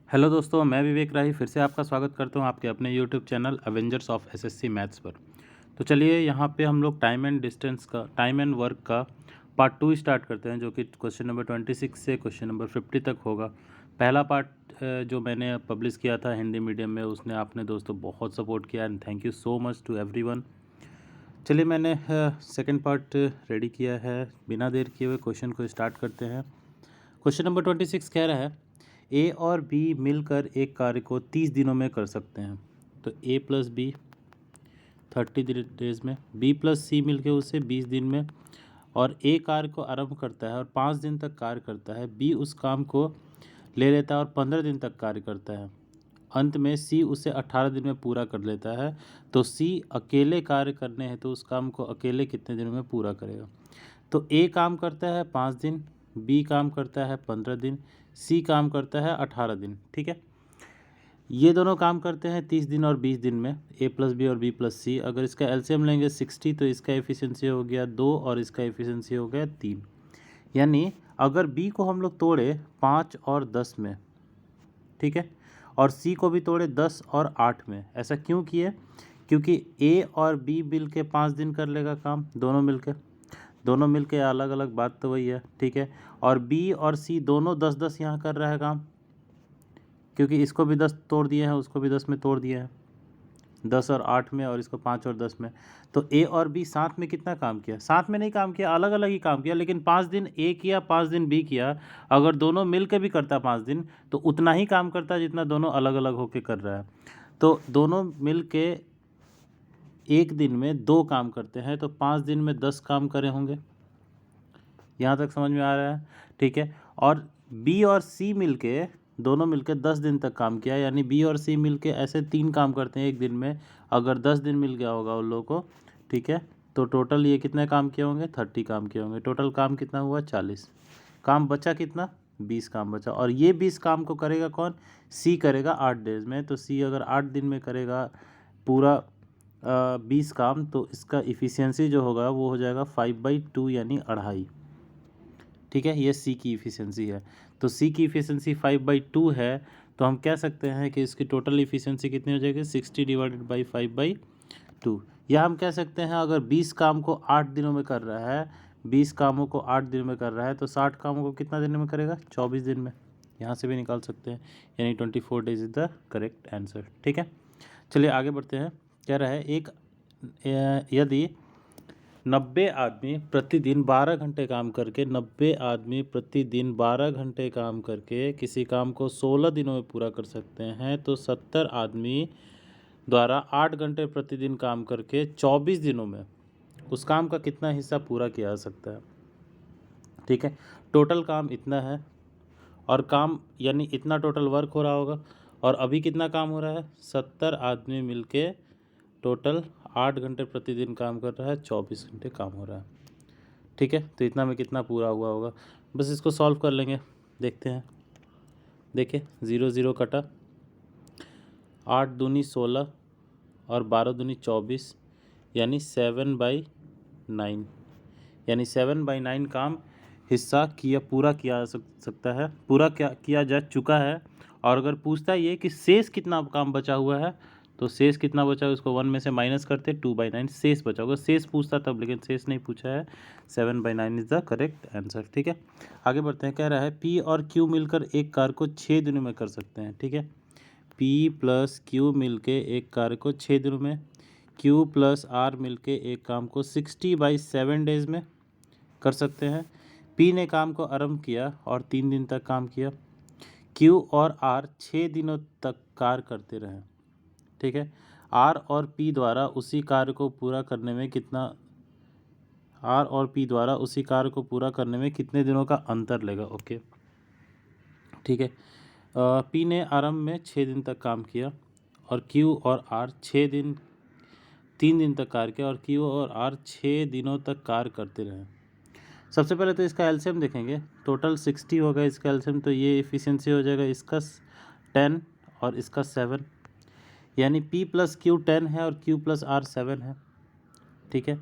Hello दोस्तों, मैं विवेक राही फिर से आपका स्वागत करता हूं आपके अपने YouTube channel Avengers of SSC maths पर। तो चलिए यहाँ पे हम लोग टाइम एंड वर्क का पार्ट 2 स्टार्ट करते हैं, जो कि क्वेश्चन नंबर 26 से क्वेश्चन नंबर 50 तक होगा। पहला पार्ट जो मैंने पब्लिश किया था हिंदी मीडियम में, उसने आपने दोस्तों बहुत सपोर्ट किया and thank you so much to everyone. चलिए मैंने सेकेंड पार्ट रेडी किया है। बिना देर किए हुए क्वेश्चन को स्टार्ट करते हैं। क्वेश्चन नंबर 26 कह रहा है ए और बी मिलकर एक कार्य को 30 दिनों में कर सकते हैं। तो ए प्लस बी 30 डेज में, बी प्लस सी मिलकर उसे 20 दिन में, और ए कार्य को आरंभ करता है और 5 दिन तक कार्य करता है। बी उस काम को ले लेता है और 15 दिन तक कार्य करता है। अंत में सी उसे 18 दिन में पूरा कर लेता है। तो सी अकेले कार्य करने हैं तो उस काम को अकेले कितने दिनों में पूरा करेगा। तो ए काम करता है 5 दिन, बी काम करता है 15 दिन, सी काम करता है 18 दिन। ठीक है, ये दोनों काम करते हैं 30 दिन और 20 दिन में, ए प्लस बी और बी प्लस सी। अगर इसका एलसीएम लेंगे 60 तो इसका एफिशिएंसी हो गया 2 और इसका एफिशिएंसी हो गया 3। यानी अगर बी को हम लोग तोड़े 5 और 10 में, ठीक है, और सी को भी तोड़े 10 और 8 में, ऐसा क्यों किए? क्योंकि ए और बी मिल के 5 दिन कर लेगा काम, दोनों मिलके अलग अलग बात तो वही है। ठीक है, और बी और सी दोनों 10-10 यहाँ कर रहा है काम, क्योंकि इसको भी 10 तोड़ दिए हैं, उसको भी 10 में तोड़ दिया है, 10 और 8 में, और इसको 5 और 10 में। तो ए और बी साथ में कितना काम किया? साथ में नहीं काम किया, अलग अलग ही काम किया, लेकिन 5 दिन ए किया 5 दिन बी किया। अगर दोनों मिल के भी करता 5 दिन तो उतना ही काम करता जितना दोनों अलग अलग होके कर रहा है। तो दोनों मिल के एक दिन में 2 काम करते हैं, तो 5 दिन में 10 काम करे होंगे। यहाँ तक समझ में आ रहा है? ठीक है, और बी और सी मिलके दोनों मिलके 10 दिन तक काम किया, यानी बी और सी मिलके ऐसे 3 काम करते हैं एक दिन में। अगर 10 दिन मिल गया होगा उन लोगों को, ठीक है, तो टोटल ये कितने काम किए होंगे? 30 काम किए होंगे। टोटल काम कितना हुआ? 40। काम बचा कितना? 20 काम बचा। और ये 20 काम को करेगा कौन? सी करेगा 8 डेज में। तो सी अगर 8 दिन में करेगा पूरा 20 काम, तो इसका इफ़िशियंसी जो होगा वो हो जाएगा 5/2 यानी 2.5। ठीक है, ये सी की इफ़िशियंसी है। तो सी की इफ़िशियंसी 5/2 है, तो हम कह सकते हैं कि इसकी टोटल इफ़िशियंसी कितनी हो जाएगी? 60 डिवाइडेड बाई 5/2। या हम कह सकते हैं अगर 20 काम को 8 दिनों में कर रहा है, 20 कामों को 8 दिनों में कर रहा है, तो 60 कामों को कितना दिन में करेगा? 24 दिन में। यहाँ से भी निकाल सकते हैं, यानी 24 days is the correct answer. ठीक है, चलिए आगे बढ़ते हैं। कह रहा है यदि 90 आदमी प्रतिदिन 12 घंटे काम करके 90 आदमी प्रतिदिन 12 घंटे काम करके किसी काम को 16 दिनों में पूरा कर सकते हैं, तो 70 आदमी द्वारा 8 घंटे प्रतिदिन काम करके 24 दिनों में उस काम का कितना हिस्सा पूरा किया जा सकता है? ठीक है, टोटल काम इतना है, और काम यानी इतना टोटल वर्क हो रहा होगा, और अभी कितना काम हो रहा है? 70 आदमी मिलके टोटल 8 घंटे प्रतिदिन काम कर रहा है, 24 घंटे काम हो रहा है। ठीक है, तो इतना में कितना पूरा हुआ होगा? बस इसको सॉल्व कर लेंगे, देखते हैं। देखिए 0 0 कटा, 8 दूनी 16 और 12 दूनी 24, यानी 7/9, यानी 7/9 काम हिस्सा पूरा किया जा सकता है, पूरा किया जा चुका है। और अगर पूछता है ये कि शेष कितना काम बचा हुआ है, तो शेष कितना बचा है उसको 1 में से माइनस करते 2/9 शेष बचा होगा। शेष पूछता तब, लेकिन शेष नहीं पूछा है। 7/9 इज़ द करेक्ट आंसर। ठीक है, आगे बढ़ते हैं। कह रहा है पी और क्यू मिलकर एक कार्य को 6 दिनों में कर सकते हैं। ठीक है, पी प्लस क्यू मिल के एक कार्य को 6 दिनों में, क्यू प्लस आर मिल के एक काम को 60/7 डेज में कर सकते हैं। पी ने काम को आरंभ किया और 3 दिन तक काम किया। क्यू और आर 6 दिनों तक कार्य करते रहे। ठीक है, आर और पी द्वारा उसी कार्य को पूरा करने में कितने दिनों का अंतर लेगा? ओके, ठीक है, पी ने आरंभ में 6 दिन तक काम किया, और क्यू और आर 3 दिन तक कार्य किया, और क्यू और आर 6 दिनों तक कार्य करते रहे। सबसे पहले तो इसका एलसीएम देखेंगे। टोटल 60 होगा इसका एलसीएम, तो ये एफिशिएंसी हो जाएगा इसका 10 और इसका 7, यानी P प्लस क्यू 10 है और Q प्लस आर 7 है। ठीक है,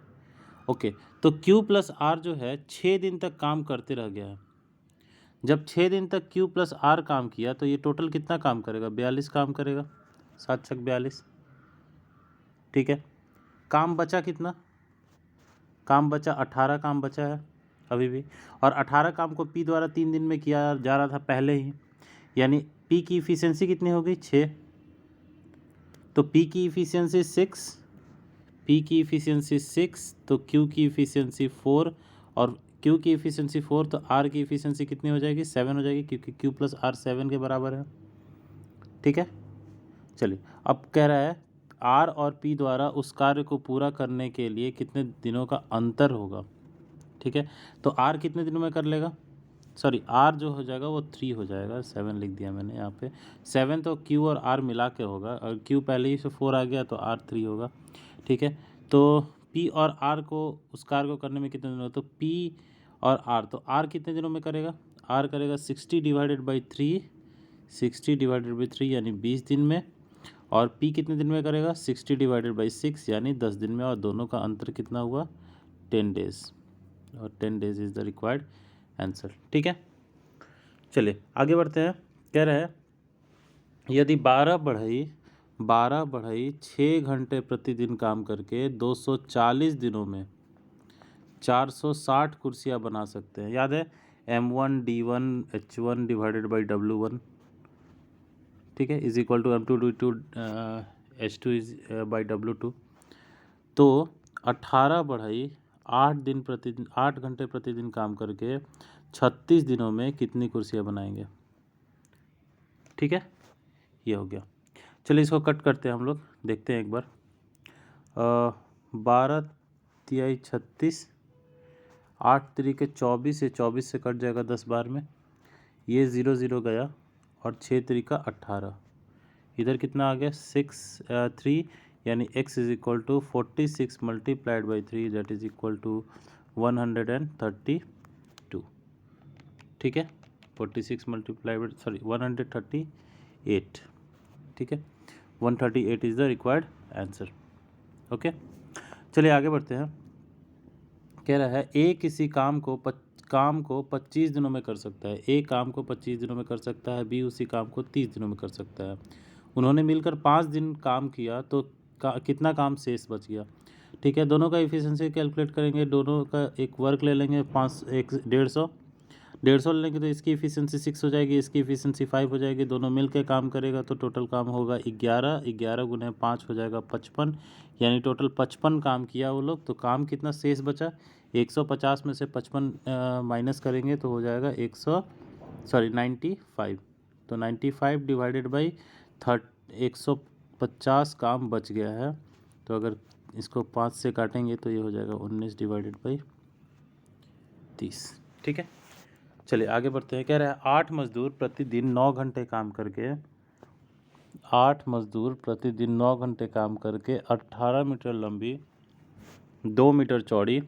ओके, तो Q प्लस आर जो है 6 दिन तक काम करते रह गया है, जब 6 दिन तक Q प्लस R काम किया तो ये टोटल कितना काम करेगा? 42 काम करेगा, 7 छक 42। ठीक है, काम बचा कितना? काम बचा 18 काम बचा है अभी भी, और 18 काम को P द्वारा 3 दिन में किया जा रहा था पहले ही, यानी P की इफ़िशियंसी कितनी हो गई? 6। तो P की इफ़िशियंसी 6, P की इफ़िशियंसी 6, तो Q की इफ़िशियंसी 4, और Q की इफ़िशियंसी 4, तो R की इफ़िशियंसी कितनी हो जाएगी? 7 हो जाएगी, क्योंकि Q प्लस R 7 के बराबर है। ठीक है, चलिए अब कह रहा है R और P द्वारा उस कार्य को पूरा करने के लिए कितने दिनों का अंतर होगा। ठीक है, तो R कितने दिनों में कर लेगा? सॉरी, R जो हो जाएगा वो 3 हो जाएगा, 7 लिख दिया मैंने यहाँ पे। 7 तो Q और R मिला के होगा, और Q पहले ही से 4 आ गया तो R 3 होगा। ठीक है, तो P और R को उस कार्य को करने में कितने दिन होगा? तो P और R, तो R कितने दिनों में करेगा? R करेगा 60 डिवाइडेड बाई 3, 60 डिवाइडेड बाई 3 यानी 20 दिन में, और P कितने दिन में करेगा? 60 डिवाइडेड बाई 6 यानी 10 दिन में, और दोनों का अंतर कितना हुआ? 10 डेज, और 10 days is the required answer. ठीक है, चलिए आगे बढ़ते हैं। कह रहे हैं यदि 12 बढ़ई 6 घंटे प्रतिदिन काम करके 240 दिनों में 460 कुर्सियाँ बना सकते हैं। याद है M1 D1 H1 divided by W1, ठीक है, is equal to M2 D2 H2 is by W2। तो 18 बढ़ई 8 घंटे प्रतिदिन काम करके 36 दिनों में कितनी कुर्सियाँ बनाएंगे? ठीक है, ये हो गया। चलिए इसको कट करते हैं हम लोग, देखते हैं एक बार। 12 तिहाई 36, 8 तरीके 24, ये 24 से कट जाएगा 10 बार में, ये 0 0 गया, और 6 तरीका 18, इधर कितना आ गया? 3, यानी x is equal to 46 multiplied by 3 that is equal to 132। ठीक है, 46 मल्टीप्लाइड बाई 138। ठीक है, 138 is the required answer. Okay, चलिए आगे बढ़ते हैं। कह रहा है ए किसी काम को 25 दिनों में कर सकता है। ए काम को 25 दिनों में कर सकता है, बी उसी काम को 30 दिनों में कर सकता है। उन्होंने मिलकर 5 दिन काम किया तो कितना काम शेष बच गया? ठीक है, दोनों का इफ़िशियंसी कैलकुलेट करेंगे, दोनों का एक वर्क ले लेंगे, 150 लेंगे तो इसकी इफ़िशियंसी 6 हो जाएगी, इसकी इफ़िशियंसी 5 हो जाएगी, दोनों मिलकर काम करेगा तो टोटल काम होगा 11 गुने 5 हो जाएगा 55, यानी टोटल 55 काम किया वो लोग। तो काम कितना शेष बचा? 150 में से 55 माइनस करेंगे तो हो जाएगा 95। तो 95 डिवाइडेड बाई 150 काम बच गया है। तो अगर इसको 5 से काटेंगे तो ये हो जाएगा 19 डिवाइडेड बाई 30। ठीक है, चलिए आगे बढ़ते हैं। कह रहा है 8 मजदूर प्रतिदिन 9 घंटे काम करके 18 मीटर लंबी, 2 मीटर चौड़ी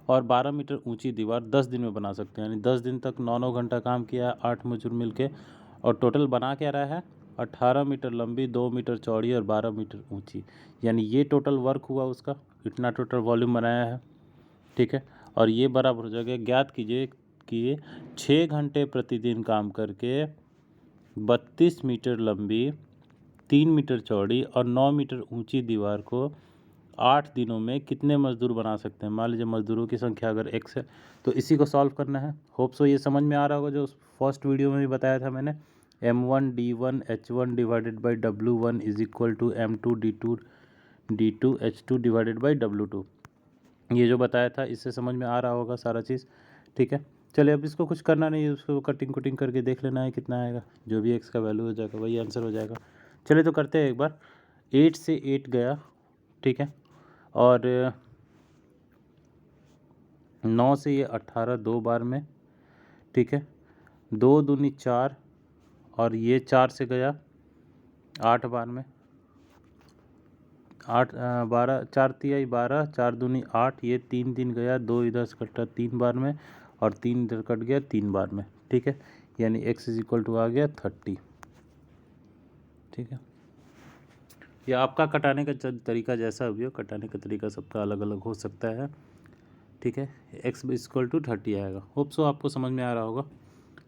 और 12 मीटर ऊंची दीवार 10 दिन में बना सकते हैं। यानी 10 दिन तक 9 घंटा काम किया है 8 मजदूर मिलके, और टोटल बना क्या रहा है? 18 मीटर लंबी, 2 मीटर चौड़ी और 12 मीटर ऊंची, यानी ये टोटल वर्क हुआ उसका, इतना टोटल वॉल्यूम बनाया है। ठीक है, और ये बराबर हो जाएगा, ज्ञात कीजिए कि 6 घंटे प्रतिदिन काम करके 32 मीटर लंबी, 3 मीटर चौड़ी और 9 मीटर ऊंची दीवार को 8 दिनों में कितने मजदूर बना सकते हैं? मान लीजिए मजदूरों की संख्या अगर x है तो इसी को सॉल्व करना है। होप सो ये समझ में आ रहा होगा, जो फर्स्ट वीडियो में भी बताया था मैंने, M1 D1 H1 divided by W1 is equal to M2 D2 H2 divided by W2, ये जो बताया था इससे समझ में आ रहा होगा सारा चीज़। ठीक है, चलिए अब इसको कुछ करना नहीं है, उसको कटिंग करके देख लेना है कितना आएगा, जो भी x का वैल्यू हो जाएगा वही आंसर हो जाएगा। चलिए तो करते हैं एक बार। 8 से 8 गया, ठीक है, और 9 से ये 18 2 बार में, ठीक है, 2 दूनी 4 और ये 4 से गया 8 बार में, 8 12 4 तिहाई 12, 4 दूनी 8, ये 3 दिन गया, 2 इधर से कटा 3 बार में और 3 इधर कट गया 3 बार में। ठीक है, यानी x इज इक्वल टू आ गया 30। ठीक है, या आपका कटाने का तरीका जैसा भी हो, कटाने का तरीका सबका अलग अलग हो सकता है। ठीक है, x इक्वल टू 30 आएगा। होप सो आपको समझ में आ रहा होगा।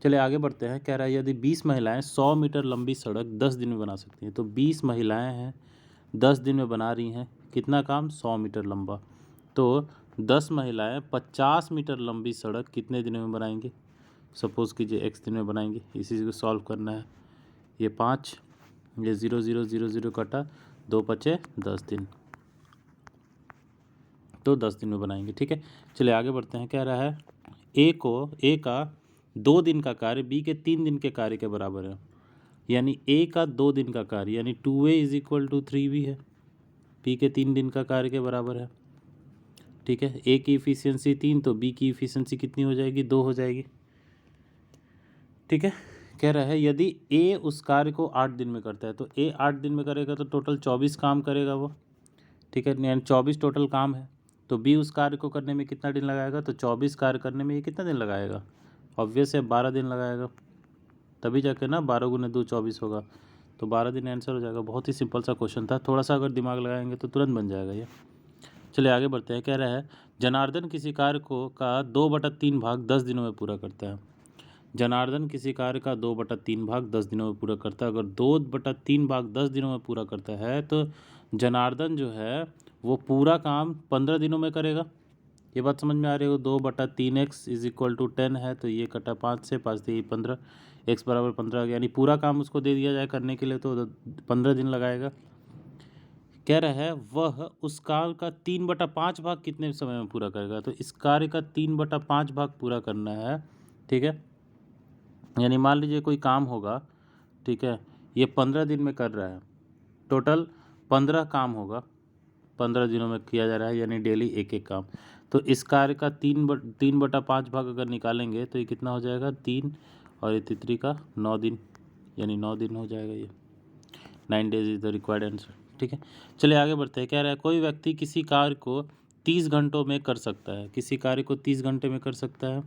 चलिए आगे बढ़ते हैं। कह रहा है यदि 20 महिलाएं 100 मीटर लंबी सड़क 10 दिन में बना सकती हैं, तो 20 महिलाएं हैं 10 दिन में बना रही हैं कितना काम, 100 मीटर लंबा। तो 10 महिलाएं 50 मीटर लंबी सड़क कितने दिनों में बनाएंगी। सपोज़ कीजिए x दिन में बनाएंगी, इसी को सॉल्व करना है। ये 5, ये 0 0 0 0 कटा, 2 बचे 10 दिन, तो 10 दिन में बनाएंगे। ठीक है, चलिए आगे बढ़ते हैं। कह रहा है ए का 2 दिन का कार्य बी के 3 दिन के कार्य के बराबर है। यानी ए का 2 दिन का कार्य यानी 2a is equal to 3b है, बी के 3 दिन का कार्य के बराबर है। ठीक है, ए की इफिशियंसी 3, तो बी की इफिशियंसी कितनी हो जाएगी, 2 हो जाएगी। ठीक है, कह रहा है यदि ए उस कार्य को 8 दिन में करता है, तो ए 8 दिन में करेगा तो टोटल 24 काम करेगा वो। ठीक है, यानी 24 टोटल काम है। तो बी उस कार्य को करने में कितना दिन लगाएगा, तो 24 कार्य करने में ये कितना दिन लगाएगा, ऑब्वियस है 12 दिन लगाएगा, तभी जाके ना 12 गुने 2 24 होगा, तो 12 दिन आंसर हो जाएगा। बहुत ही सिंपल सा क्वेश्चन था, थोड़ा सा अगर दिमाग लगाएंगे तो तुरंत बन जाएगा ये। चलिए आगे बढ़ते हैं। कह रहा है जनार्दन किसी कार्य को का 2/3 भाग 10 दिनों में पूरा करता है। जनार्दन किसी कार्य का 2/3 भाग 10 दिनों में पूरा करता है। अगर 2/3 भाग 10 दिनों में पूरा करता है तो जनार्दन जो है वो पूरा काम 15 दिनों में करेगा। ये बात समझ में आ रही हो। 2/3x इज इक्वल टू 10 है, तो ये कटा 5 से, 5 से 15, x बराबर 15 यानी पूरा काम उसको दे दिया जाए करने के लिए तो 15 दिन लगाएगा। कह रहा है वह उस कार्य का 3/5 भाग कितने समय में पूरा करेगा, तो इस कार्य का 3/5 भाग पूरा करना है। ठीक है, यानी मान लीजिए कोई काम होगा, ठीक है, ये 15 दिन में कर रहा है, टोटल 15 काम होगा, 15 दिनों में किया जा रहा है, यानी डेली एक एक काम। तो इस कार्य का 3/5 भाग अगर निकालेंगे तो ये कितना हो जाएगा, 3 और ये तितरी का 9 दिन, यानी 9 दिन हो जाएगा। ये 9 days is the required answer. ठीक है, चलिए आगे बढ़ते हैं। कह रहा है कोई व्यक्ति किसी कार्य को 30 घंटों में कर सकता है, किसी कार्य को 30 घंटे में कर सकता है।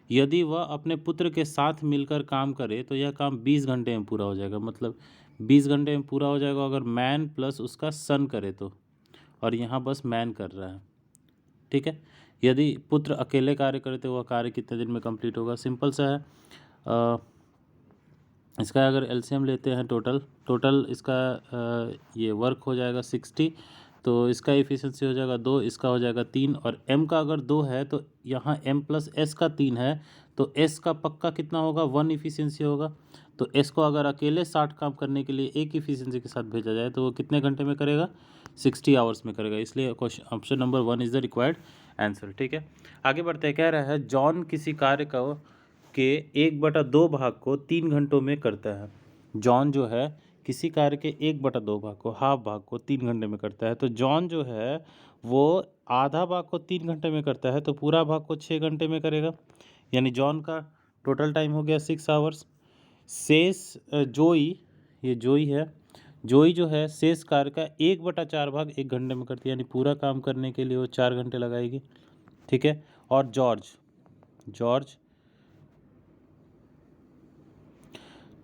यदि वह अपने पुत्र के साथ मिलकर काम करे तो यह काम 20 घंटे में पूरा हो जाएगा। मतलब 20 घंटे में पूरा हो जाएगा अगर मैन प्लस उसका सन करे तो, और यहाँ बस मैन कर रहा है। ठीक है, यदि पुत्र अकेले कार्य करे तो वह कार्य कितने दिन में कंप्लीट होगा। सिंपल सा है। इसका अगर एलसीएम लेते हैं टोटल इसका ये वर्क हो जाएगा 60, तो इसका एफिशिएंसी हो जाएगा 2, इसका हो जाएगा 3, और m का अगर 2 है तो यहाँ m प्लस s का 3 है, तो s का पक्का कितना होगा, 1 इफिशिएंसी होगा। तो s को अगर अकेले 60 काम करने के लिए एक इफिशिएंसी के साथ भेजा जाए तो वो कितने घंटे में करेगा, 60 आवर्स में करेगा। इसलिए question option number 1 is the required answer. ठीक है, आगे बढ़ते हैं। कह रहा है जॉन किसी कार्य का के 1/2 भाग को 3 घंटों में करता है। जॉन जो है किसी कार्य के 1/2 भाग को, हाफ भाग को 3 घंटे में करता है। तो जॉन जो है वो आधा भाग को 3 घंटे में करता है, तो पूरा भाग को 6 घंटे में करेगा। यानी जॉन का टोटल टाइम हो गया 6 आवर्स। शेष जोई, ये जोई है, जोई जो है शेष कार्य का 1/4 भाग 1 घंटे में करती है, यानी पूरा काम करने के लिए वो 4 घंटे लगाएगी। ठीक है, और जॉर्ज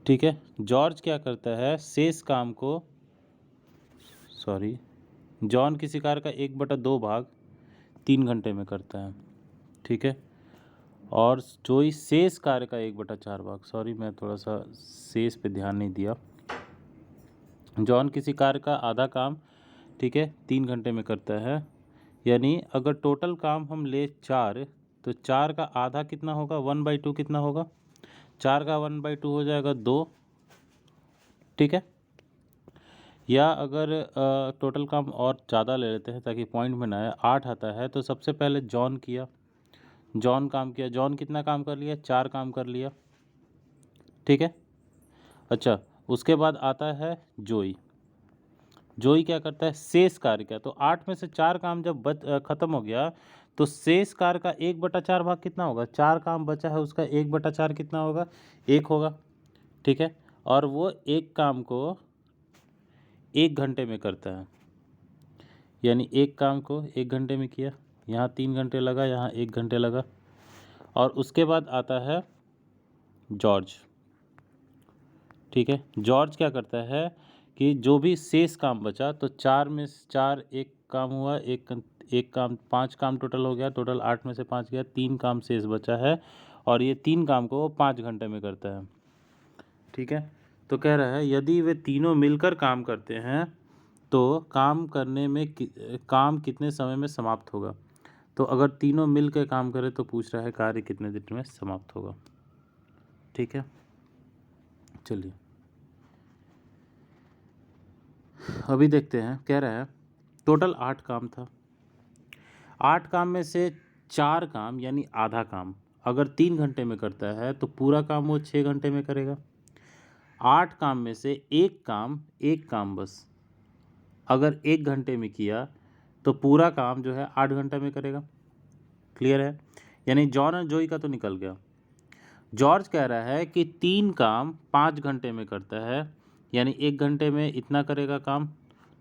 ठीक है, जॉर्ज क्या करता है, शेष काम को, जॉन किसी कार्य का 1/2 भाग 3 घंटे में करता है। ठीक है, और जोई शेष कार्य का 1/4 भाग, मैं थोड़ा सा शेष पे ध्यान नहीं दिया। जॉन किसी कार्य का आधा काम, ठीक है, 3 घंटे में करता है। यानी अगर टोटल काम हम ले 4, तो 4 का आधा कितना होगा, 1/2 कितना होगा, 4 का 1/2 हो जाएगा 2। ठीक है, या अगर टोटल काम और ज़्यादा ले लेते हैं ताकि पॉइंट में ना आए, 8 आता है, तो सबसे पहले जॉन काम किया, जॉन कितना काम कर लिया, 4 काम कर लिया। ठीक है, अच्छा, उसके बाद आता है जोई क्या करता है, शेष कार्य का, तो 8 में से 4 काम जब खत्म हो गया तो शेष कार्य का 1/4 भाग कितना होगा, 4 काम बचा है उसका 1/4 कितना होगा, 1 होगा। ठीक है, और वो एक काम को 1 घंटे में करता है, यानी एक काम को 1 घंटे में किया, यहाँ 3 घंटे लगा, यहाँ 1 घंटे लगा। और उसके बाद आता है जॉर्ज। ठीक है, जॉर्ज क्या करता है कि जो भी शेष काम बचा, तो 4 में 4 एक काम हुआ, एक काम 5 काम टोटल हो गया, टोटल 8 में से 5 गया, 3 काम शेष बचा है और ये 3 काम को वो 5 घंटे में करता है। ठीक है, तो कह रहा है यदि वे तीनों मिलकर काम करते हैं तो काम करने में काम कितने समय में समाप्त होगा। तो अगर तीनों मिल के काम करें तो पूछ रहा है कार्य कितने दिन में समाप्त होगा। ठीक है, चलिए अभी देखते हैं। कह रहा है टोटल 8 काम था, 8 काम में से 4 काम यानी आधा काम अगर 3 घंटे में करता है तो पूरा काम वो 6 घंटे में करेगा। 8 काम में से एक काम बस अगर 1 घंटे में किया तो पूरा काम जो है 8 घंटे में करेगा। क्लियर है, यानी जॉन और जोई का तो निकल गया। जॉर्ज कह रहा है कि 3 काम 5 घंटे में करता है, यानी 1 घंटे में इतना करेगा काम,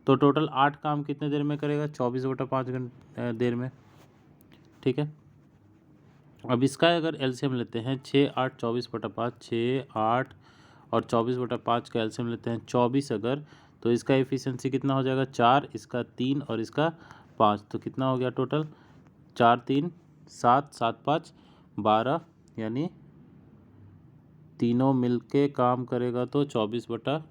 तो टोटल 8 काम कितने देर में करेगा, 24/5 घंटे देर में। ठीक है, अब इसका अगर एलसीएम लेते हैं 6 8 24/5, 6 8 और 24/5 का एलसीएम लेते हैं 24 अगर, तो इसका एफिशिएंसी कितना हो जाएगा 4, इसका 3 और इसका 5, तो कितना हो गया टोटल 4 3 7 7 5 12, यानी तीनों मिलके काम करेगा तो 24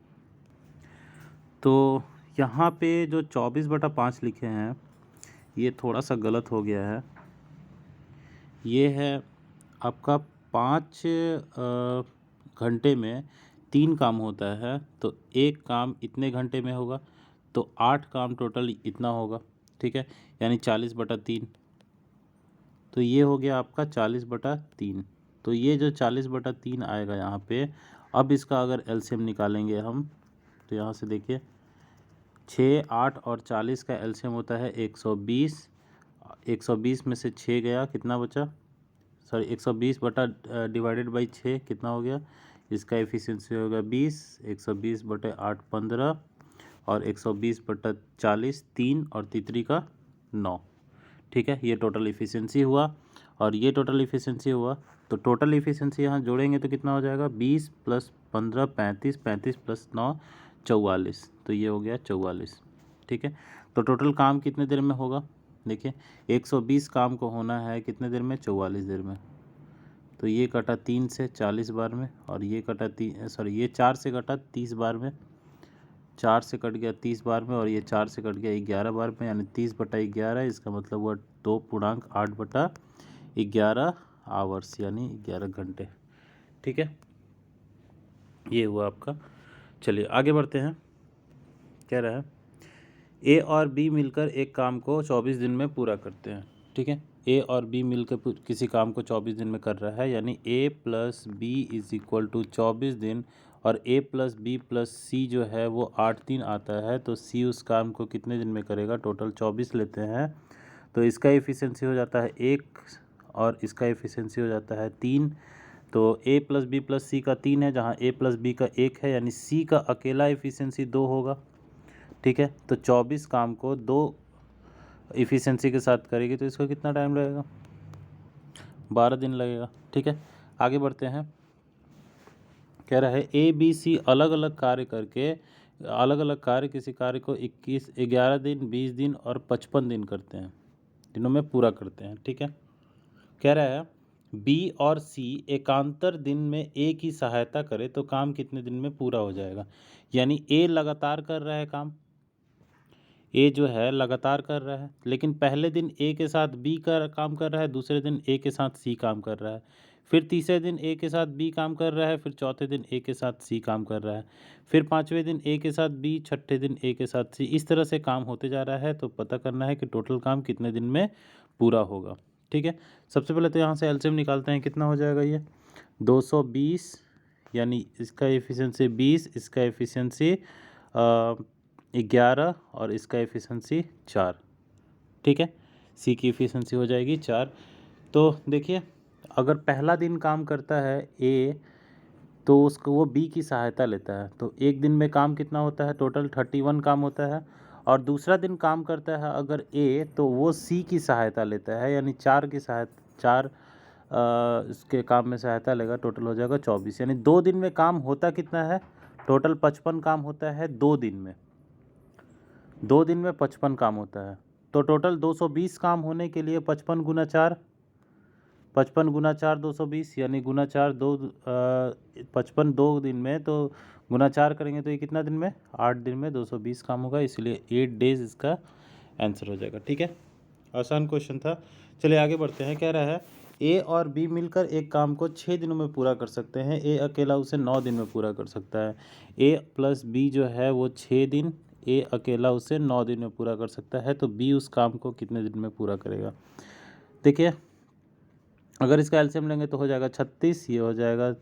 तो यहाँ पे जो 24/5 लिखे हैं ये थोड़ा सा गलत हो गया है। ये है आपका 5 घंटे में 3 काम होता है तो एक काम इतने घंटे में होगा, तो 8 काम टोटल इतना होगा। ठीक है, यानी 40/3, तो ये हो गया आपका 40/3। तो ये जो 40/3 आएगा यहाँ पे, अब इसका अगर एलसीएम निकालेंगे हम तो यहाँ से देखिए 6 8 और 40 का एलसीएम होता है 120। 120 में से 6 गया, कितना बचा, सॉरी 120 बटा डिवाइडेड बाई 6 कितना हो गया, इसका एफिशिएंसी होगा 20। 120/8 15 और 120/40 3 और तितरी का 9। ठीक है, ये टोटल इफ़िशियंसी हुआ और ये टोटल इफ़िशियंसी हुआ। तो टोटल इफ़िशियंसी यहाँ जोड़ेंगे तो कितना हो जाएगा 20 + 15 35, 35 + 9 44, तो ये हो गया 44। ठीक है, तो टोटल काम कितने देर में होगा, देखिए 120 काम को होना है कितने देर में, 44 देर में। तो ये कटा 3 से 40 बार में और ये कटा ये 4 से कटा 30 बार में, 4 से कट गया 30 बार में और ये 4 से कट गया 11 बार में, यानी 30/11, इसका मतलब हुआ 2.8/11 आवर्स, यानी 11 घंटे। ठीक है, ये हुआ आपका। चलिए आगे बढ़ते हैं। कह रहा है ए और बी मिलकर एक काम को 24 दिन में पूरा करते हैं। ठीक है, ए और बी मिलकर किसी काम को 24 दिन में कर रहा है, यानी ए + बी = 24 दिन और a + b + c जो है वो 8 3 आता है, तो c उस काम को कितने दिन में करेगा, टोटल 24 लेते हैं। तो इसका एफिशिएंसी हो जाता है 1 और इसका एफिशिएंसी हो जाता है 3। तो a + b + c का 3 है, जहाँ a + b का 1 है, यानी c का अकेला एफिशिएंसी 2 होगा। ठीक है, तो 24 काम को 2 एफिशिएंसी के साथ करेगी तो इसको कितना टाइम लगेगा, 12 दिन लगेगा। ठीक है, आगे बढ़ते हैं। कह रहा है ए बी सी अलग अलग कार्य किसी कार्य को 21 11 दिन 20 दिन और 55 दिन करते हैं, दिनों में पूरा करते हैं। ठीक है, कह रहा है बी और सी एकांतर दिन में ए की सहायता करे तो काम कितने दिन में पूरा हो जाएगा। यानी ए लगातार कर रहा है काम, ए जो है लगातार कर रहा है, लेकिन पहले दिन ए के साथ बी का काम कर रहा है, दूसरे दिन ए के साथ सी काम कर रहा है, फिर तीसरे दिन ए के साथ बी काम कर रहा है, फिर चौथे दिन ए के साथ सी काम कर रहा है, फिर पाँचवें दिन ए के साथ बी, छठे दिन ए के साथ सी, इस तरह से काम होते जा रहा है। तो पता करना है कि टोटल काम कितने दिन में पूरा होगा। ठीक है, सबसे पहले तो यहाँ से एलसीएम निकालते हैं, कितना हो जाएगा ये 220, यानी इसका एफिशिएंसी 20, इसका एफिशिएंसी 11 और इसका एफिशिएंसी 4। ठीक है, सी की एफिशिएंसी हो जाएगी 4। तो देखिए अगर पहला दिन काम करता है ए तो उसको वो बी की सहायता लेता है, तो एक दिन में काम कितना होता है, टोटल 31 काम होता है। और दूसरा दिन काम करता है अगर ए तो वो सी की सहायता लेता है, यानी 4 की सहायता 4 इसके काम में सहायता लेगा, टोटल हो जाएगा 24। यानी 2 दिन में काम होता कितना है, टोटल 55 काम होता है 2 दिन में, 2 दिन में 55 काम होता है। तो टोटल 220 काम होने के लिए 55 गुना 4, 55 गुना 4 220, यानी गुना 4 55 2 दिन में, तो गुना 4 करेंगे तो ये कितना दिन में, 8 दिन में 220 काम होगा, इसलिए 8 डेज इसका आंसर हो जाएगा। ठीक है, आसान क्वेश्चन था। चलिए आगे बढ़ते हैं। कह रहा है ए और बी मिलकर एक काम को 6 दिनों में पूरा कर सकते हैं, ए अकेला उसे 9 दिन में पूरा कर सकता है। ए प्लस बी जो है वो 6 दिन, ए अकेला उसे 9 दिन में पूरा कर सकता है, तो बी उस काम को कितने दिन में पूरा करेगा। देखिए अगर इसका एलसीएम लेंगे तो हो जाएगा 36, ये हो जाएगा,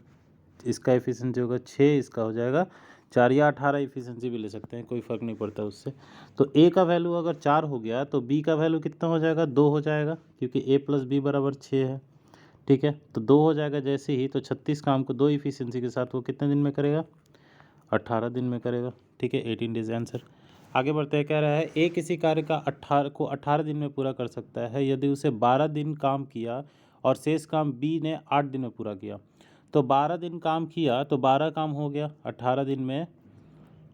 इसका एफिशिएंसी होगा 6, इसका हो जाएगा 4 या 18 एफिशिएंसी भी ले सकते हैं, कोई फ़र्क नहीं पड़ता उससे। तो ए का वैल्यू अगर 4 हो गया तो बी का वैल्यू कितना हो जाएगा, 2 हो जाएगा, क्योंकि ए प्लस बी बराबर 6 है। ठीक है, तो 2 हो जाएगा जैसे ही, तो 36 काम को 2 एफिशिएंसी के साथ वो कितने दिन में करेगा, 18 दिन में करेगा। ठीक है, 18 डेज आंसर। आगे बढ़ते हैं। कह रहा है ए किसी कार्य का 18 दिन में पूरा कर सकता है यदि उसे 12 दिन काम किया और शेष काम बी ने 8 दिन में पूरा किया। तो 12 दिन काम किया तो 12 काम हो गया 18 दिन में।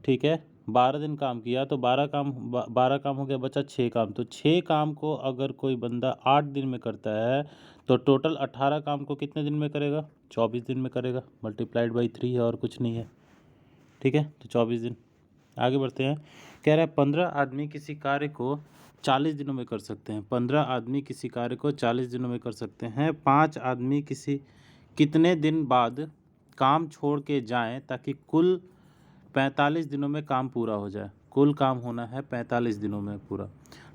ठीक है, 12 दिन काम किया तो 12 काम हो गया, बचा 6 काम। तो 6 काम को अगर कोई बंदा 8 दिन में करता है तो टोटल 18 काम को कितने दिन में करेगा, 24 दिन में करेगा, मल्टीप्लाइड बाई 3 है और कुछ नहीं है। ठीक है, तो 24 दिन। आगे बढ़ते हैं। कह रहा है 15 आदमी किसी कार्य को 40 दिनों में कर सकते हैं, 15 आदमी किसी कार्य को 40 दिनों में कर सकते हैं, 5 आदमी कितने दिन बाद काम छोड़ के जाएं ताकि कुल 45 दिनों में काम पूरा हो जाए। कुल काम होना है 45 दिनों में पूरा,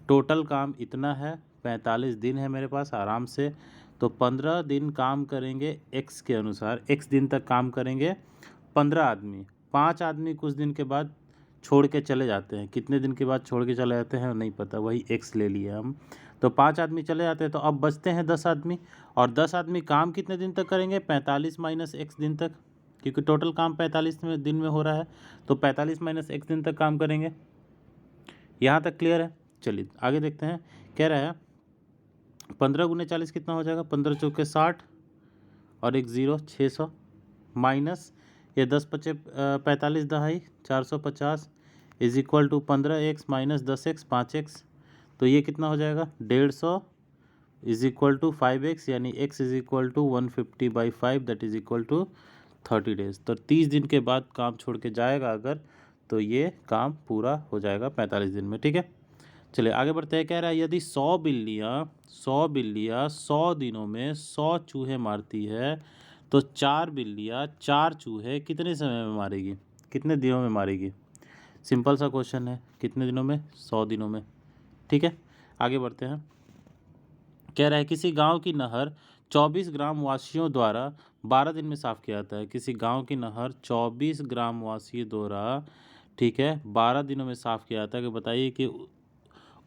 टोटल काम इतना है, 45 दिन है मेरे पास आराम से। तो 15 दिन काम करेंगे एक्स के अनुसार, एक्स दिन तक काम करेंगे 15 आदमी। 5 आदमी कुछ दिन के बाद छोड़ के चले जाते हैं, कितने दिन के बाद छोड़ के चले जाते हैं नहीं पता, वही एक्स ले लिया हम। तो 5 आदमी चले जाते हैं, तो अब बचते हैं 10 आदमी, और 10 आदमी काम कितने दिन तक करेंगे, 45 माइनस एक्स दिन तक, क्योंकि टोटल काम 45 दिन में हो रहा है, तो 45 माइनस एक्स दिन तक काम करेंगे। यहाँ तक क्लियर है। चलिए आगे देखते हैं। कह रहा है 15 गुने 40 कितना हो जाएगा, 15 चौके 60 और एक 0 600, माइनस ये 10 पचे 45 दहाई 450 is equal to 15x minus 10x 5x, तो ये कितना हो जाएगा 150 इज इक्वल टू 5x, यानी x is equal to 150/5 that is equal to 30 days. तो 30 दिन के बाद काम छोड़ के जाएगा अगर, तो ये काम पूरा हो जाएगा 45 दिन में। ठीक है, चलिए आगे बढ़ते हैं। कह रहा है यदि 100 बिल्लियाँ 100 दिनों में 100 चूहे मारती है तो 4 बिल्लियाँ 4 चूहे कितने समय में मारेगी, कितने दिनों में मारेगी। सिंपल सा क्वेश्चन है, कितने दिनों में, 100 दिनों में। ठीक है, आगे बढ़ते हैं। कह रहा है किसी गांव की नहर 24 ग्राम वासियों द्वारा 12 दिन में साफ किया जाता है। किसी गांव की नहर 24 ग्राम वासियों द्वारा, ठीक है, 12 दिनों में साफ किया जाता है। कि बताइए कि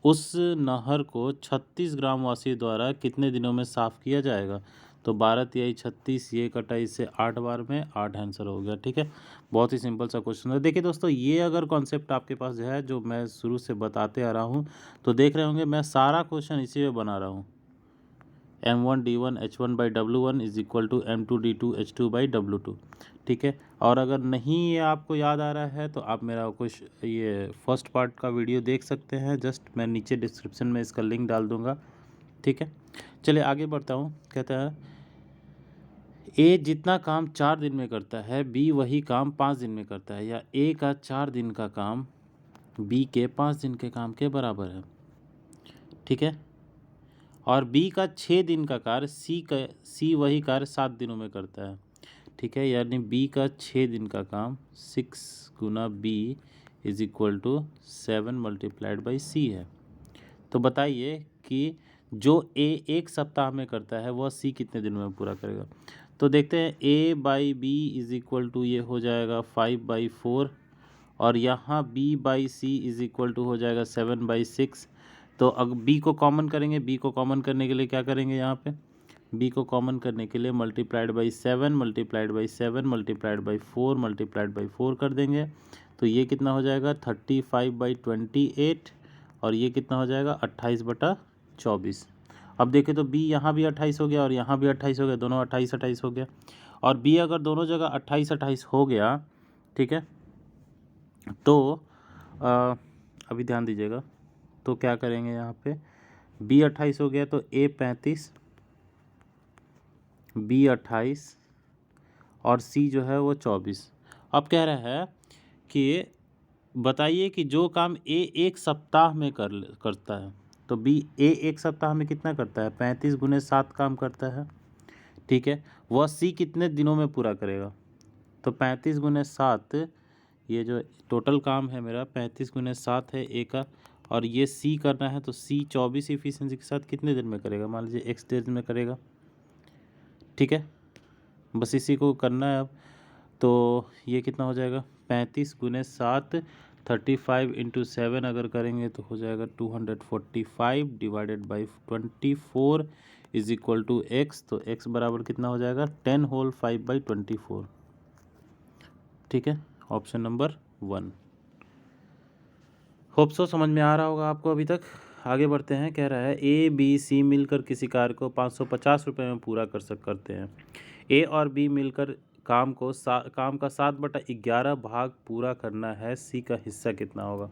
उस नहर को 36 ग्राम वासियों द्वारा कितने दिनों में साफ किया जाएगा। तो 12 तिहाई 36, ये कटा इससे 8 बार में, 8 आंसर हो गया। ठीक है, बहुत ही सिंपल सा क्वेश्चन है। देखिए दोस्तों, ये अगर कॉन्सेप्ट आपके पास जो है, जो मैं शुरू से बताते आ रहा हूँ, तो देख रहे होंगे मैं सारा क्वेश्चन इसी में बना रहा हूँ। M1 D1 H1 by W1 is equal to M2 D2 H2 by W2। ठीक है, और अगर नहीं ये आपको याद आ रहा है तो आप मेरा कुछ ये फर्स्ट पार्ट का वीडियो देख सकते हैं, जस्ट मैं नीचे डिस्क्रिप्शन में इसका लिंक डाल दूंगा। ठीक है, चलिए आगे बढ़ता हूँ। कहता है ए जितना काम 4 दिन में करता है बी वही काम 5 दिन में करता है, या ए का 4 दिन का काम बी के 5 दिन के काम के बराबर है। ठीक है, और बी का 6 दिन का कार्य सी वही कार्य 7 दिनों में करता है। ठीक है, यानी बी का 6 दिन का काम 6 गुना B is equal to 7 multiplied by C है। तो बताइए कि जो ए 1 सप्ताह में करता है वह सी कितने दिनों में पूरा करेगा। तो देखते हैं, A by B is equal to ये हो जाएगा 5/4, और यहाँ B by C is equal to हो जाएगा 7/6। तो अगर बी को कॉमन करेंगे, बी को कॉमन करने के लिए क्या करेंगे, यहाँ पे बी को कॉमन करने के लिए multiplied by 7 multiplied by 7 multiplied by 4 multiplied by 4 कर देंगे। तो ये कितना हो जाएगा 35/28, और ये कितना हो जाएगा 28/24। अब देखें तो बी यहाँ भी 28 हो गया और यहाँ भी 28 हो गया, दोनों 28 हो गया। और बी अगर दोनों जगह 28 हो गया, ठीक है, तो अभी ध्यान दीजिएगा, तो क्या करेंगे यहाँ पे, बी 28 हो गया तो ए 35, बी 28 और सी जो है वो 24। अब कह रहा है कि बताइए कि जो काम ए एक सप्ताह में करता है, तो बी ए एक सप्ताह में कितना करता है, 35 गुने 7 काम करता है, ठीक है। वह सी कितने दिनों में पूरा करेगा, तो 35 गुने 7, ये जो टोटल काम है मेरा 35 गुने 7 है ए का, और ये सी करना है, तो सी 24 इफिशिएंसी के साथ कितने दिन में करेगा, मान लीजिए एक्स दिन में करेगा, ठीक है। बस इसी को करना है अब। तो ये कितना हो जाएगा, 35 गुने 7, 35 इंटू 7 अगर करेंगे तो हो जाएगा 245 divided by 24 is equal to x. तो एक्स बराबर कितना हो जाएगा, 10 होल 5/24, ठीक है। Option number 1। होप सो समझ में आ रहा होगा आपको अभी तक। आगे बढ़ते हैं। कह रहा है ए बी सी मिलकर किसी कार्य को 550 रुपये में पूरा करते हैं। ए और बी मिलकर काम का 7/11 भाग पूरा करना है, सी का हिस्सा कितना होगा।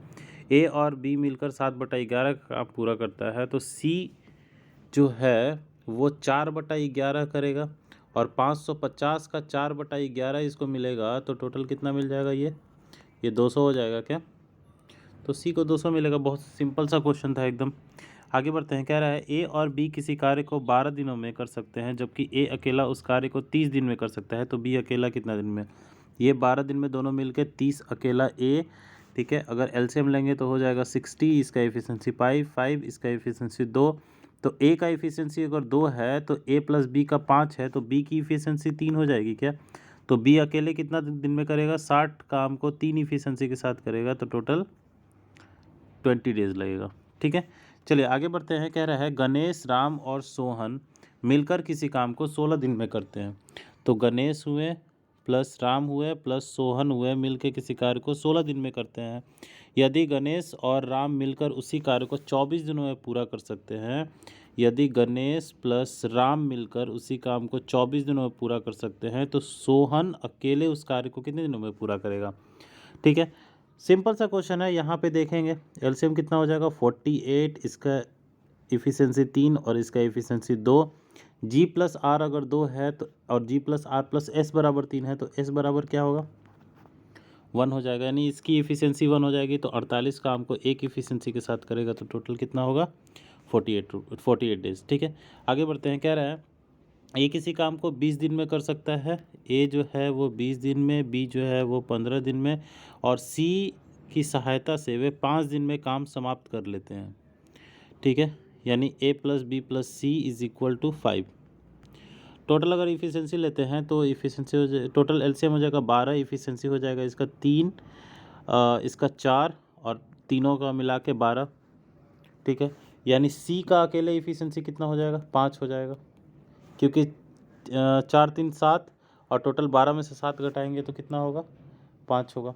ए और बी मिलकर 7/11 काम पूरा करता है, तो सी जो है वो 4/11 करेगा, और 550 का 4/11 इसको मिलेगा, तो टोटल कितना मिल जाएगा, ये 200 हो जाएगा क्या, तो सी को 200 मिलेगा। बहुत सिंपल सा क्वेश्चन था एकदम। आगे बढ़ते हैं। कह रहा है ए और बी किसी कार्य को 12 दिनों में कर सकते हैं, जबकि ए अकेला उस कार्य को 30 दिन में कर सकता है, तो बी अकेला कितना दिन में, ये 12 दिन में दोनों मिलके 30, अकेला ए, ठीक है। अगर एलसीएम लेंगे तो हो जाएगा 60, इसका एफिशिएंसी 5, इसका एफिशिएंसी 2, तो ए का एफिशिएंसी अगर 2 है तो ए प्लस बी का 5 है, तो बी की एफिशिएंसी 3 हो जाएगी क्या, तो बी अकेले कितना दिन में करेगा, 60 काम को 3 एफिशिएंसी के साथ करेगा, तो टोटल 20 डेज लगेगा, ठीक है। चलिए आगे बढ़ते हैं। कह रहा है गणेश, राम और सोहन मिलकर किसी काम को 16 दिन में करते हैं, तो गणेश हुए प्लस राम हुए प्लस सोहन हुए मिलकर किसी कार्य को 16 दिन में करते हैं। यदि गणेश और राम मिलकर उसी कार्य को 24 दिनों में पूरा कर सकते हैं, यदि गणेश प्लस राम मिलकर उसी काम को 24 दिनों में पूरा कर सकते हैं, तो सोहन अकेले उस कार्य को कितने दिनों में पूरा करेगा, ठीक है। सिंपल सा क्वेश्चन है। यहाँ पे देखेंगे एलसीएम कितना हो जाएगा, 48, इसका इफिशिएंसी 3 और इसका इफिशिएंसी 2, जी प्लस आर अगर 2 है तो, और जी प्लस आर प्लस एस बराबर 3 है, तो एस बराबर क्या होगा, 1 हो जाएगा, यानी इसकी इफिशिएंसी 1 हो जाएगी। तो 48 काम को एक इफिशिएंसी के साथ करेगा, तो टोटल कितना होगा, 48 डेज, ठीक है। आगे बढ़ते हैं। कह रहा है ए किसी काम को 20 दिन में कर सकता है, ए जो है वो 20 दिन में, बी जो है वो 15 दिन में, और सी की सहायता से वे 5 दिन में काम समाप्त कर लेते हैं, ठीक है। यानी A plus B plus C is equal to 5। Total अगर इफिशिएंसी लेते हैं तो इफिशिएंसी हो जाए, टोटल एलसीएम हो जाएगा 12, इफिशिएंसी हो जाएगा इसका 3, इसका 4, और तीनों का मिला के 12, ठीक है। यानी सी का अकेले इफिशिएंसी कितना हो जाएगा, 5 हो जाएगा, क्योंकि 4 3 7 और टोटल 12 में से 7 घटाएंगे तो कितना होगा, 5 होगा,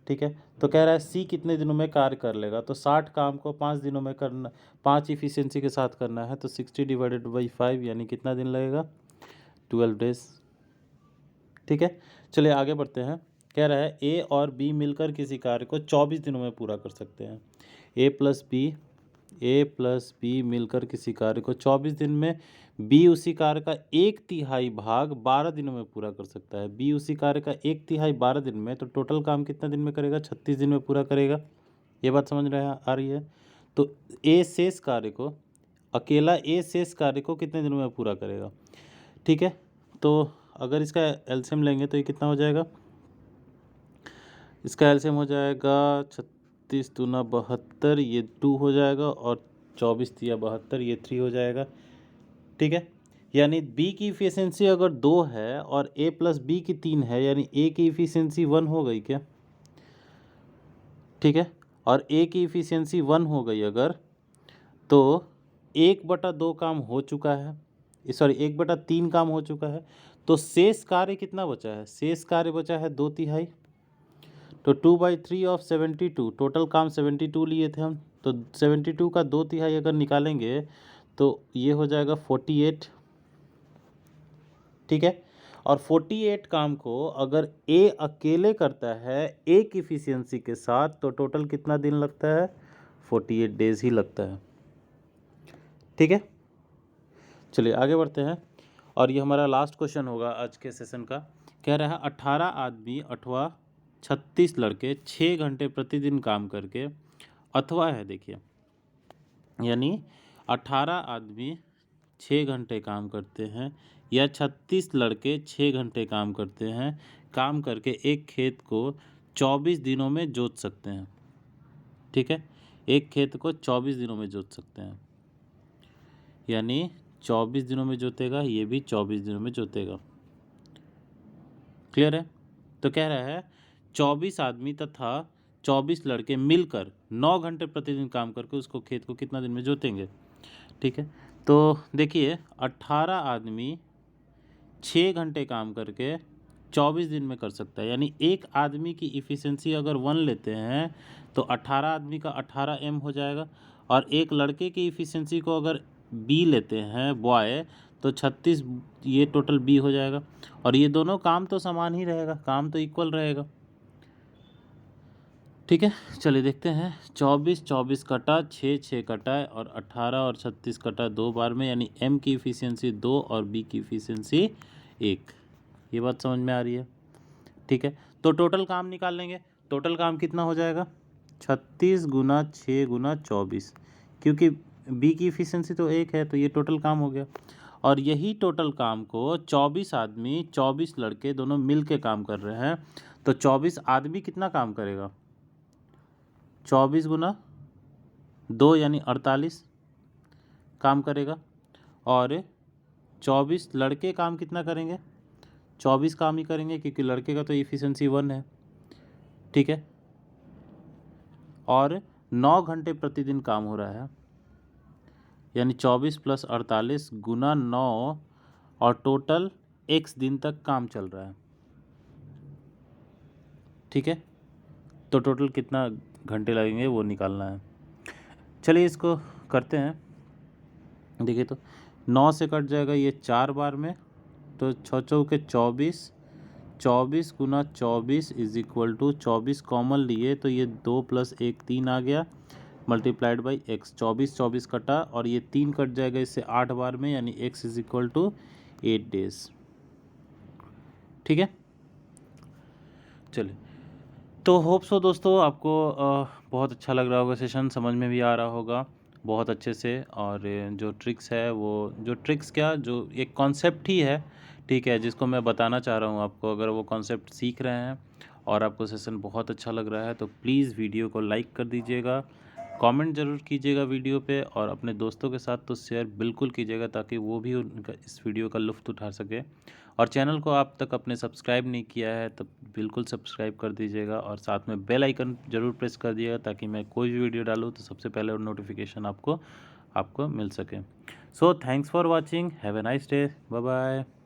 ठीक है। तो कह रहा है सी कितने दिनों में कार्य कर लेगा, तो 60 काम को 5 दिनों में करना, 5 इफिशिएंसी के साथ करना है, तो 60 डिवाइडेड बाई 5 यानी कितना दिन लगेगा, 12 डेज, ठीक है। चलिए आगे बढ़ते हैं। कह रहा है ए और बी मिलकर किसी कार्य को 24 दिनों में पूरा कर सकते हैं। ए प्लस बी मिलकर किसी कार्य को 24 दिन में, बी उसी कार्य का 1/3 भाग 12 दिनों में पूरा कर सकता है। बी उसी कार्य का 1/3 12 दिन में, तो टोटल काम कितना दिन में करेगा, 36 दिन में पूरा करेगा। ये बात समझ आ रही है। तो ए शेष कार्य को कितने दिनों में पूरा करेगा, ठीक है। तो अगर इसका एलसीएम लेंगे तो ये कितना हो जाएगा, इसका एलसीएम हो जाएगा 36 दूना 72, ये 2 हो जाएगा, और 24 तिया 72, ये 3 हो जाएगा, ठीक है। यानी बी की इफिशिएंसी अगर 2 है और ए प्लस बी की 3 है, यानी ए की इफिशिएंसी 1 हो गई क्या, ठीक है। और ए की इफिशिएंसी 1 हो गई अगर, तो 1/2 काम हो चुका है, सॉरी 1/3 काम हो चुका है, तो शेष कार्य कितना बचा है, शेष कार्य बचा है 2/3, तो 2/3 ऑफ 72, टोटल काम 72 लिए थे हम, तो 72 का 2/3 अगर निकालेंगे तो ये हो जाएगा 48, ठीक है। और 48 काम को अगर ए अकेले करता है एक इफिशिएंसी के साथ, तो टोटल कितना दिन लगता है, 48 डेज़ ही लगता है। ठीक है, चलिए आगे बढ़ते हैं और ये हमारा लास्ट क्वेश्चन होगा आज के सेशन का। कह रहा है 18 आदमी अथवा 36 लड़के 6 घंटे प्रतिदिन काम करके, अथवा है देखिए, यानी 18 आदमी 6 घंटे काम करते हैं या 36 लड़के 6 घंटे काम करते हैं, काम करके एक खेत को 24 दिनों में जोत सकते हैं। ठीक है, एक खेत को 24 दिनों में जोत सकते हैं, यानी 24 दिनों में जोतेगा, ये भी 24 दिनों में जोतेगा। क्लियर है? तो कह रहा है 24 आदमी तथा 24 लड़के मिलकर 9 घंटे प्रतिदिन काम करके उसको खेत को कितना दिन में जोतेंगे। ठीक है, तो देखिए 18 आदमी 6 घंटे काम करके 24 दिन में कर सकता है, यानी एक आदमी की इफ़िशेंसी अगर 1 लेते हैं तो 18 आदमी का 18 एम हो जाएगा, और एक लड़के की इफ़िशेंसी को अगर बी लेते हैं बॉय तो 36, ये टोटल बी हो जाएगा, और ये दोनों काम तो समान ही रहेगा, काम तो इक्वल रहेगा। ठीक है, चलिए देखते हैं। 24 24 कटा, 6 6 कटा है, और 18 और 36 कटा 2 बार में, यानी एम की इफ़िशेंसी 2 और बी की इफ़िशेंसी 1। ये बात समझ में आ रही है? ठीक है, तो टोटल काम निकाल लेंगे। टोटल काम कितना हो जाएगा? 36 गुना 6 गुना 24, क्योंकि बी की इफ़िशेंसी तो 1 है, तो ये टोटल काम हो गया। और यही टोटल काम को 24 आदमी 24 लड़के दोनों मिल के काम कर रहे हैं, तो 24 आदमी कितना काम करेगा? 24 गुना 2 यानी 48 काम करेगा, और 24 लड़के काम कितना करेंगे? 24 काम ही करेंगे, क्योंकि लड़के का तो इफ़िशेंसी 1 है। ठीक है, और 9 घंटे प्रतिदिन काम हो रहा है, यानी 24 + 48 गुना 9, और टोटल x दिन तक काम चल रहा है। ठीक है, तो टोटल कितना घंटे लगेंगे वो निकालना है। चलिए इसको करते हैं। देखिए, तो 9 से कट जाएगा ये 4 बार में, तो 6 चौके 24, 24 गुना 24 इज इक्वल टू 24 कॉमन लिए तो ये 2 + 1 3 आ गया, मल्टीप्लाइड बाई x। 24 24 कटा, और ये 3 कट जाएगा इससे 8 बार में, यानी x is equal to 8 days. ठीक है, चलिए, तो होप सो दोस्तों आपको बहुत अच्छा लग रहा होगा, सेशन समझ में भी आ रहा होगा बहुत अच्छे से। और जो ट्रिक्स है, वो जो ट्रिक्स क्या, जो एक कॉन्सेप्ट ही है, ठीक है, जिसको मैं बताना चाह रहा हूँ आपको। अगर वो कॉन्सेप्ट सीख रहे हैं और आपको सेशन बहुत अच्छा लग रहा है तो प्लीज़ वीडियो को लाइक कर दीजिएगा, कमेंट ज़रूर कीजिएगा वीडियो पे, और अपने दोस्तों के साथ तो शेयर बिल्कुल कीजिएगा, ताकि वो भी उनका इस वीडियो का लुत्फ़ उठा सके। और चैनल को आप तक अपने सब्सक्राइब नहीं किया है तो बिल्कुल सब्सक्राइब कर दीजिएगा, और साथ में बेल आइकन ज़रूर प्रेस कर दिएगा, ताकि मैं कोई भी वीडियो डालूँ तो सबसे पहले नोटिफिकेशन आपको मिल सके। So thanks for watching, have a nice day, bye bye.